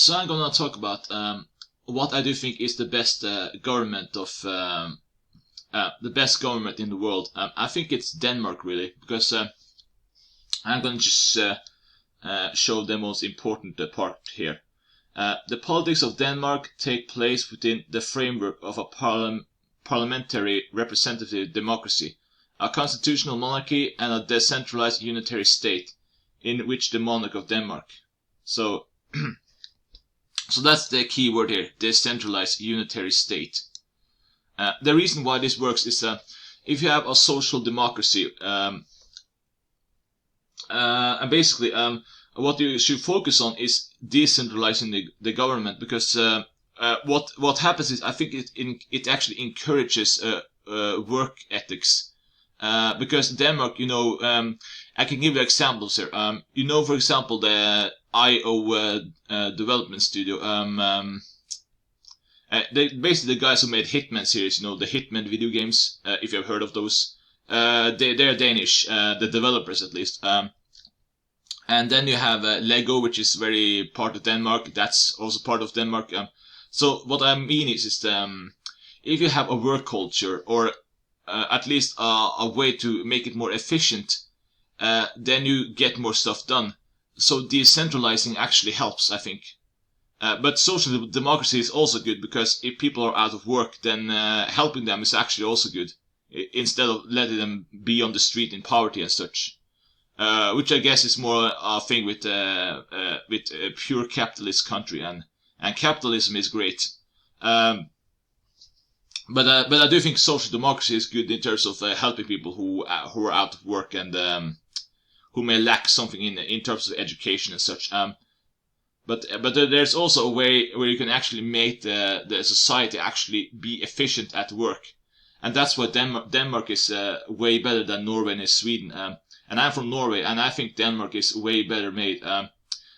So I'm gonna talk about what I do think is the best government of the best government in the world. I think it's Denmark, really, because I'm gonna just show the most important part here. The politics of Denmark take place within the framework of a parliamentary representative democracy, a constitutional monarchy, and a decentralized unitary state, in which the monarch of Denmark. So, so that's the key word here: decentralized unitary state. The reason why this works is if you have a social democracy, and basically what you should focus on is decentralizing the government, because what happens is I think it actually encourages work ethics. Because Denmark, I can give you examples here. For example, the IO development studio. They basically the guys who made Hitman series, the Hitman video games. If you've heard of those, they're Danish, the developers at least. And then you have Lego, which is very part of Denmark. That's also part of Denmark. So what I mean is if you have a work culture, or at least a way to make it more efficient, then you get more stuff done. So decentralizing actually helps, I think. But social democracy is also good, because if people are out of work, then helping them is actually also good, instead of letting them be on the street in poverty and such. Which I guess is more a thing with a pure capitalist country, and capitalism is great. But I do think social democracy is good in terms of helping people who are out of work, and who may lack something in terms of education and such. But there's also a way where you can actually make the society actually be efficient at work, and that's why Denmark is way better than Norway and Sweden. And I'm from Norway, and I think Denmark is way better made. And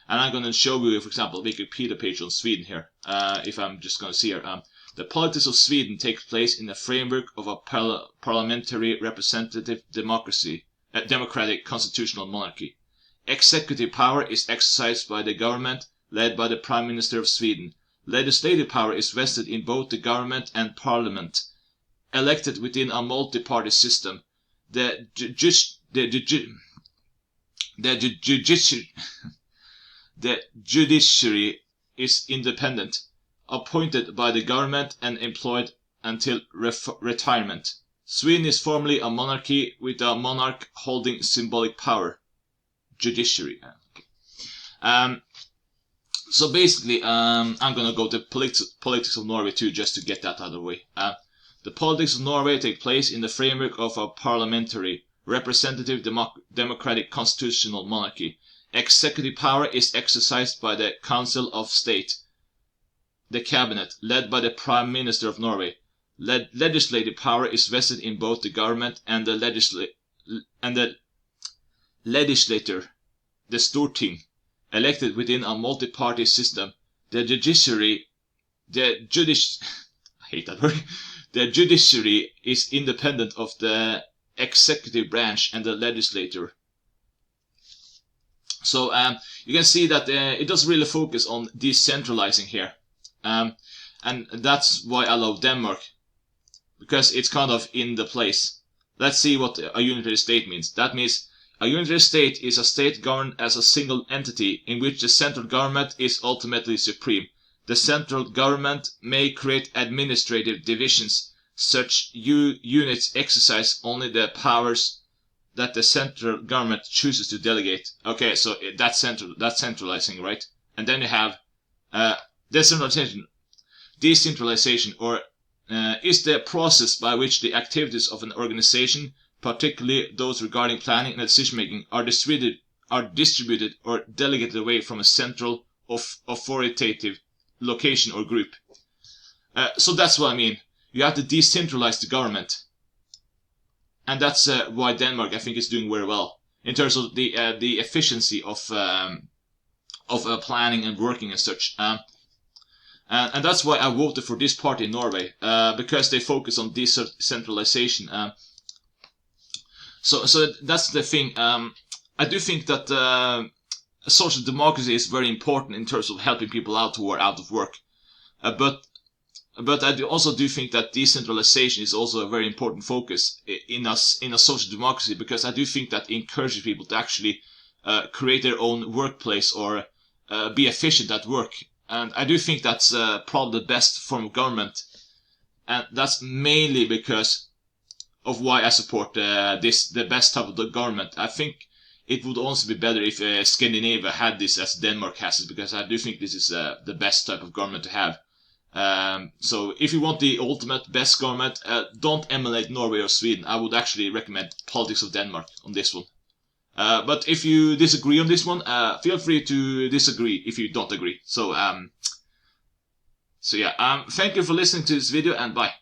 I'm going to show you, for example, a Wikipedia page on Sweden here. If I'm just going to see here. The politics of Sweden takes place in the framework of a parliamentary representative democracy, democratic constitutional monarchy. Executive power is exercised by the government, led by the Prime Minister of Sweden. Legislative power is vested in both the government and parliament, elected within a multi-party system. The judiciary is independent, appointed by the government and employed until retirement. Sweden is formally a monarchy, with a monarch holding symbolic power. Judiciary. So basically, I'm gonna go to politics of Norway too, just to get that out of the way. The politics of Norway take place in the framework of a parliamentary representative democratic constitutional monarchy. Executive power is exercised by the Council of State, the cabinet, led by the Prime Minister of Norway. Legislative power is vested in both the government and the legislature, the Storting, elected within a multi-party system. The judiciary, I hate that word. The judiciary is independent of the executive branch and the legislature. So you can see that it does really focus on decentralizing here, and that's why I love Denmark, because it's kind of in the place. Let's see what a unitary state means. That means a unitary state is a state governed as a single entity, in which the central government is ultimately supreme. The central government may create administrative divisions. Such units exercise only the powers that the central government chooses to delegate. Okay, so that's centralizing, right? And then you have decentralization. Decentralization, or is the process by which the activities of an organization, particularly those regarding planning and decision making, are distributed or delegated away from a central authoritative location or group. So that's what I mean. You have to decentralize the government, and that's why Denmark, I think, is doing very well in terms of the efficiency of planning and working and such. And that's why I voted for this party in Norway, because they focus on decentralization. So that's the thing. I do think that social democracy is very important in terms of helping people out who are out of work. But I also do think that decentralization is also a very important focus in a social democracy, because I do think that encourages people to actually create their own workplace or be efficient at work. And I do think that's probably the best form of government. And that's mainly because of why I support the best type of the government. I think it would also be better if Scandinavia had this as Denmark has it, because I do think this is the best type of government to have. So if you want the ultimate best government, don't emulate Norway or Sweden. I would actually recommend Politics of Denmark on this one. But if you disagree on this one, feel free to disagree if you don't agree. So yeah, thank you for listening to this video, and bye.